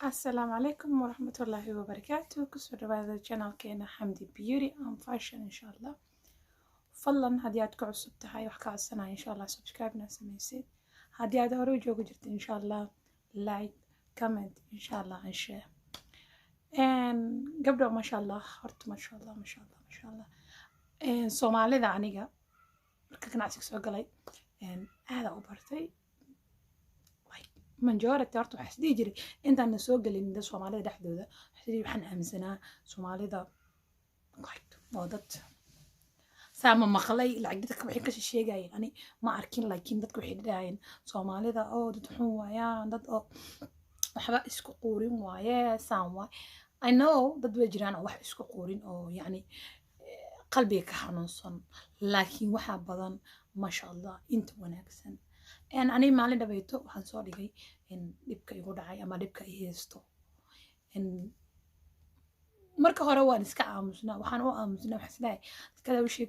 السلام عليكم ورحمة الله وبركاته. كسر هذا channel كينا حمدي beauty and fashion إن شاء الله. فضلا هديات كعصب تهاي وحكا السنة إن شاء الله سبسكرايب ناس ميسيد هديات هروج جرت إن شاء الله لايك كومنت إن شاء الله انشاء إن قبل ما شاء الله هرت ما شاء الله ما شاء الله ما شاء الله إن سومالي ذا عنيقة كنا عسك سوق لي إن هذا أوبرتي majority horta waxaa isdhihi jiray intaan soo gelin dad Soomaalida dhexdooda waxaan aaminsanaa Soomaalida waa dad saama maqlay lacag dadka waxay ka sheegayeen ani ma arkin laakiin dadku waxay dhahayeen Soomaalida oo dad xun waayaan dad oo waxba isku quurin waaye saan waay I know dad way jiraan oo wax isku quurin oo yani qalbiga ka xanuunsan laakiin waxa badan ma sha Allah inta wanaagsan أنا مالي دبيتو وحنصور لي إن دبكة يقول عاي أما دبكة يهستو إن مركه هروان إسكا عامزنا وحنو عامزنا وحسناي كذا وشي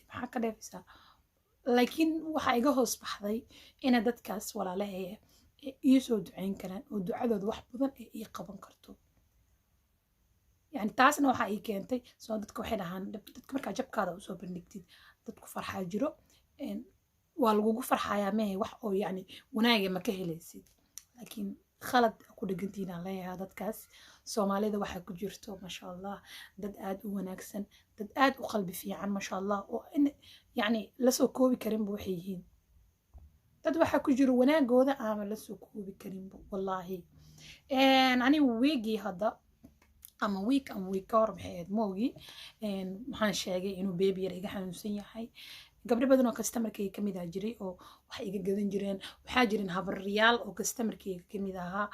بحكة ده بسا لكن وحاجة هوس بحذي إن دت كاس ولا لا هي يسود عين كلام والدعاء ذو واحد بدن يقبل كرتو يعني تاسنا وحاجة كنتي سو دتك واحد عن دتك مركه جب كذا وسو بنكتي دتك فرحة جرو إن والوجو فرحة ما wax oo yani wanaaga ma ka helaysid laakiin khalad ku dhigantiina leeyahay dadkaas Soomaalida waxa ku jirto ma sha Allah dad aad u wanaagsan dad aad u qalbi fiican ma sha Allah oo yani la soo koobi karin buu yihiin dad waxa ku jiro wanaagooda aan la soo koobi karin wallahi ani weegi hada ama week am week or maxay moogi waxaan sheegay inuu baby yar iga xanuunsan yahay gabdho badan oo customer-kay ka mid ah jiray oo wax iga gadan jireen waxaa jireen habaryaal oo customer-kay ka mid ahaa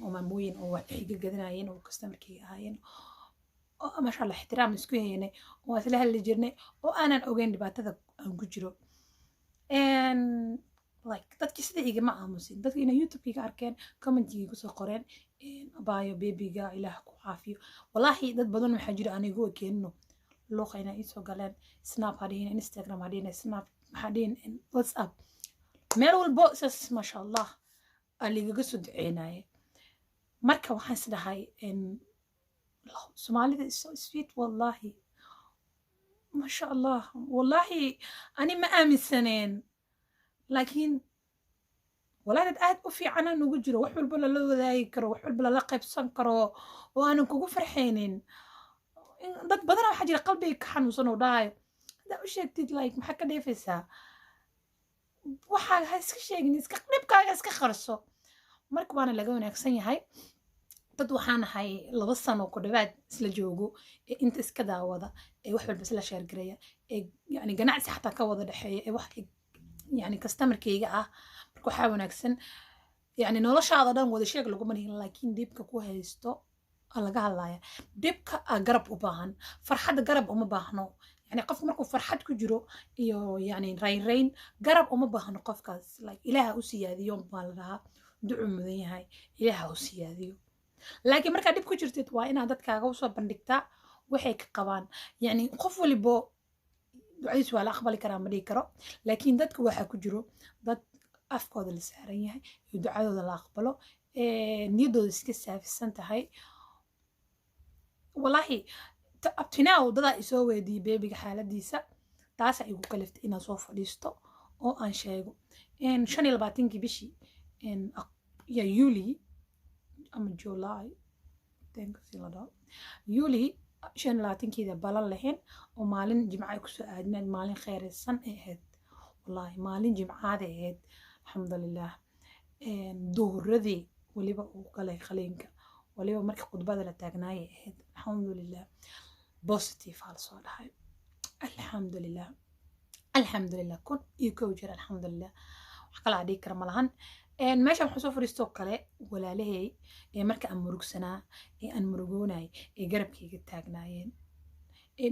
oo maamooyin oo wax iga gadanayeen oo customer-kay ahaayeen oo ma sha Allah ixtiraam isku heynay oo isla hadli jirnay oo aanan ogeyn dhibaatada aan ku jiro like dadkii sida iga ma aamusin dadkii inay YouTube-kiga arkeen comment-kiga ku soo qoreen abaayo baby-ga ilaah ku caafiyo wallahi dad badan waxaa jira anigu keenno لوقينا إيسو قالن سناب هادين إنستغرام هادين سناب هادين واتساب ميرو البوكسس ما شاء الله اللي قصد عيناي مركب وحاسة هاي إن سومالي so sweet والله ما شاء الله والله أنا ما آمن سنين لكن ولا قاعد وفي عنا نوجره وحول بلا لو ذاكر وحول بلا لقب سنكره وأنا كوكو فرحينين dad badan waxa jira qalbiga ka xanuunsan oo dhaayo hada u sheegtid like maxaa ka dheefaysaa waxa ha iska sheegin iska qibkaaga iska qarso marka waana laga wanaagsan yahay dad waxaan ahay 2 sano ku dhawaad isla joogo inta iska daawada wax walba isla share gareeya yani ganacsi xataa ka wada dhaxeeya wax yani customer-kayga ah marka waxa wanaagsan yani noloshaada dhan wada sheeg lagu manihin laakiin dibka ku haysto laga hadlaya dibka garab u baahan farxada garab uma baahno yani qof markuu farxad ku jiro iyo yani rayn garab uma baahno qofkaas like ilaaha u siyaadiyo baa ducu mudan yahay ilaaha u siyaadiyo laakiin marka dib ku jirtid waa inaad dadkaaga u soo bandhigtaa waxay ka qabaan yani qof waliba ducadiis waa la aqbali karaa ma dhigi karo laakiin dadka waxa ku jiro dad afkooda la saaran yahay iyo ducadooda la aqbalo niyadooda iska saafisan tahay والله abtinaa wadada isoo weydii beebiga xaaladiisa taas ay ugu kaliftay inaan soo fadhiisto oo aan sheego 25 bishii ya Yuli ama July Yuli 25 balan lahayn oo maalin jimcaha ku soo aadnaan maalin khayrisan ahayd wallahi maalin jimcaha ahayd alxamdulillah duhuradii waliba uu galay qaleenka waliba markii khudbada la taagnaayay ahayd alxamdulillah positive hal soo dhahay alxamdulillah kun iyo koow jir alxamdulillah wax kala dhigi kara malahan meesha waxaan soo fariisto kale walaalahay marka aan murugsanaa aan murugoonay garabkayga taagnaayeen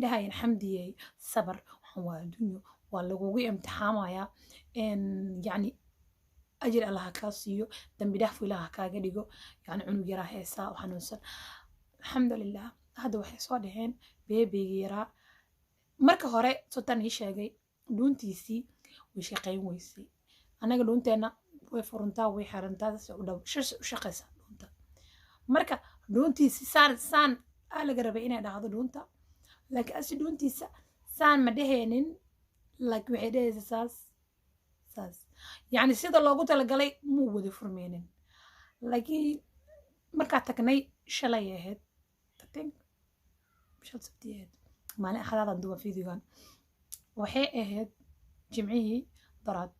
dhahayeen xamdiyay sabar waxaan waa adduunyo waa lagugu imtixaamaya yani أجل الله كاسيو دم بدافع الله كاجديجو يعني عنو جرا هيسا وحنوصل الحمد لله هذا وحي صادهين بيبي جرا مركه هراء صوتان يشاقي دون تيسي ويشاقين ويسي أنا قلون تانا ويفرنتا ويحرنتا ودو شقيسا دونتا marka dhuuntiisi saan aa laga rabay inay dhahdo dhuunta laakiin asi dhuuntiisa saan ma dheheenin like waxay dhehaysa saas yacni sida loogu talagalay muu wada furmeynin laakiin markaa tagnay shalay ahayd shal sabti ahayd maalin axadaadan duwan fiidiyogan waxay ahayd jimcihii daraad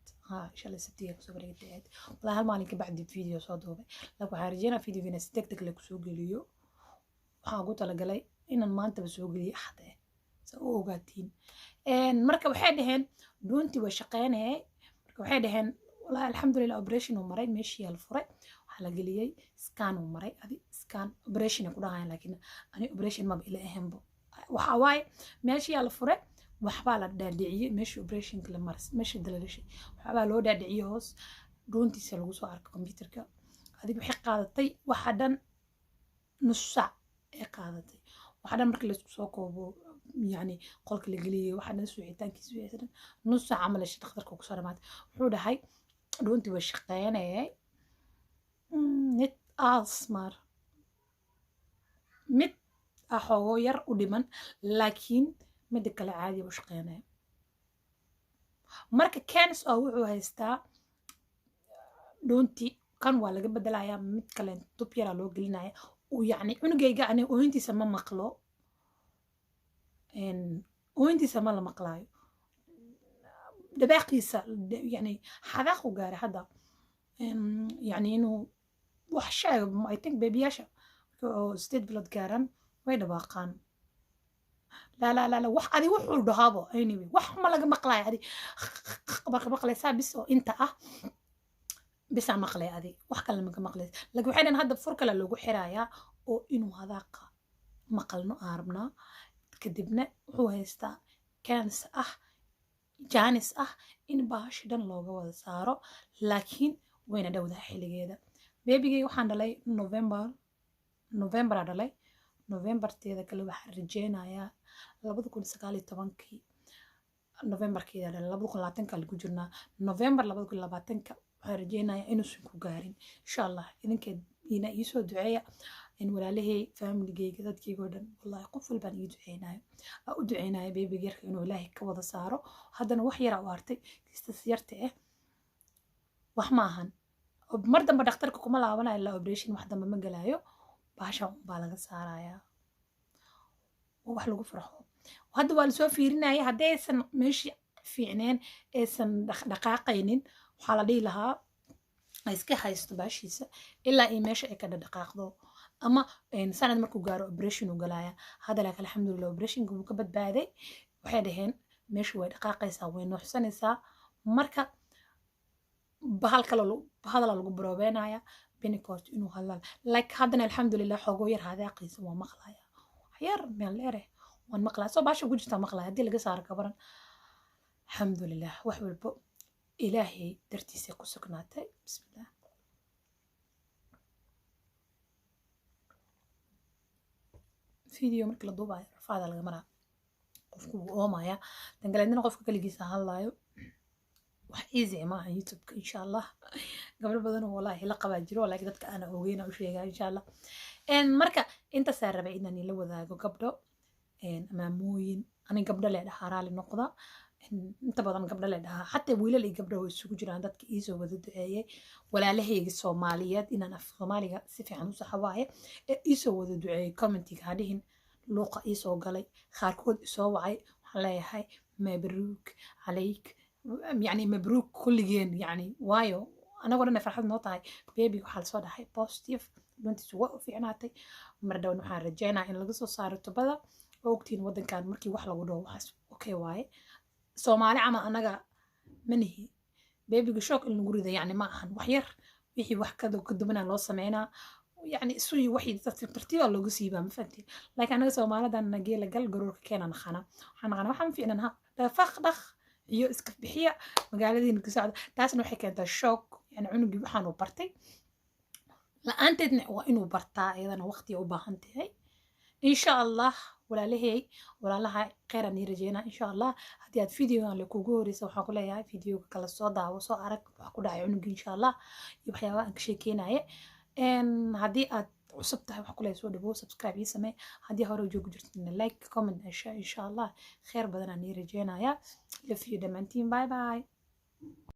shalay sabtiga kusoo wareegtay ahayd walaa hal maalin kabacdi fiideo soo duubay laakiin waxaan rajeynaa fiidiyogina si degdeg le kusoo geliyo waxaan ugu talagalay inaan maantaba soo geliyo axad sa u ogaatiin marka waxay dhaheen dhuuntii way shaqeynayay marka waxay dhaheen walaa alxamdulilah operation uu maray meeshii la furay waxaa la geliyey scan uu maray adi scan operation ay ku dhahayan laakiin ani operation maba ila ahaynbo waxa waaye meeshii la furay waxbaa la dhaadhiciyey meeshii operationka la maras meeshii dalalashay waxbaa loo dhaadhiciyey hoos dhuuntiisa lagu soo arkay computerka adig waxay qaadatay waxa dhan nus saac ay qaadatay waxa dhan markii la isku soo koobo يعني قولك اللي قليه واحد نسوي عيتان كيسوي عيتان نص عمل الشيء تقدر كوك صار مات حود هاي دونتي وشقين هاي نت أسمر مت أحوير ودمن لكن مدك العادي وشقين هاي مركا كانس أو هايستا دونتي كان ولا قبل دلايا مت كلين توبيرا لو قلنا ويعني إنه جاي يعني وأنتي سما مقلو وأنتي ما لما قلايو دباقيسة يعني حذاقو قاري هذا يعني إنه وحشة I think بيبياشا ستيد بلاد قارن وين باقان لا وح هذه وحول دهابو anyway وح ما لقى مقلاي هذه مقلاي سابس أنت بس مقلاي هذه وح كلام مقلاي لقوا حين هذا بفرق لا لقوا حرايا أو إنه هذاك مقلنا عربنا kadibna wuxuu haystaa kans jaanis in baashi dhan looga wada saaro laakiin wayna dhowdahay xilligeeda beebigay waxaan dhalay november dhalay novemberteeda kale waxaan rajeynayaa 2019 novemberkeeda dhalay 2020 lagu jirnaa november 2020 waxaan rajeynayaa inuusan ku gaarin insha allah idinkeena iisoo duceeya إن ولا له family جيك ذات كي جودن والله قفل بان يدعينا أو دعينا بيبي جيرك إنه إلهي كوضا صاروا هذا أنا وحي رأوارتي كستسيرته وحماهن وبمرة ما دكتور كم لا ولا إلا أوبريشن واحدة ما مجلايو باشا بالغ صارايا وبحلو فرحوا وهذا والسوا فيرنا هي هذا سن مش في عنين سن دقائقين وحالدي لها iska haysto baashiisa ilaa ay meesha ay ka dhaqaaqdo ama sanad markuu gaaro operation uu galaya hada laakiin alxamdulillah operationka uu ka badbaaday waxay dhaheen meesha way dhaqaaqaysaa way nuuxsanaysaa marka bahal lagu baroobeynaya benicort inuu hadlaan like hadana alxamdulillah xogo yar hadaaqaysa waa maqlaya yar meel dheere waan maqlaya soo baasha ku jirta maqlaya hadii laga saaro kabaran alxamdulillah wax walba إلهي درتيسي كسكناتي بسم الله فيديو مركي لدوباي رفادا لغمرا قفكو اومايا تنقلنا قفكو كاليجيسا هالايو wax easy ma aha youtube insha Allah gabdho badan wallahi la qaba jiro laakiin dadka ana ogeena u sheegaa insha Allah marka inta saarabay inaan la wadaago gabdho maamooyin ani gabdho leedahay raali noqda inta badan gabdho leedahay hatta wiilal iyo gabdho way isugu jiraan dadka iisoo wada duceeyay walaalahayga Soomaaliyeed inaan af Soomaaliga si fiican u saxawaaye iisoo wada duceeyay commentiga hadhiin luuqa iisoo galay qaarkood isoo wacay waxaan leeyahay mabruuk عليك يعني مبروك كل جين يعني وايو أنا قلنا فرحت نوطاي بيبي وحال صودا هاي بوستيف بنتي سواء في عناتي مرة ونحن رجعنا إن القصة صارت بدا وقتين ودن كان مركي وحلا ودو وحس أوكي واي سومالي عما أنا منهي بيبي شوك اللي نقول ذا يعني ما هن وحير وحي وحكذا وقدمنا الله سمعنا يعني سوي وحيد ترتيب الله قصيبة مفهمتي لكن أنا سومالي ده نجي لقل قرور كينا نخنا حنا وحن في إنها فخ دخ iyo iska bixiya magaaladiina ku socda taasna waxay keentaa shock yani cunugii waxaan u bartay la'aanteedna waa inuu bartaa iyadana waqti u baahan tahay insha Allah walaalaha khayran i rajeena insha Allah haddii aad videogan la kugu horeysa waxaan ku leeyahay videoga kala soo daawo soo arag wax ku dhacay cunugii insha Allah iyo waxyaabaha aan ka sheekeynaye haddii aad cusub tahay wax kule soo dhawow subscribe ii samee haddii hore joogi jirtana like comment insha allah kheer badan aan ii rajeynayaa love you dhammaantiin bye bye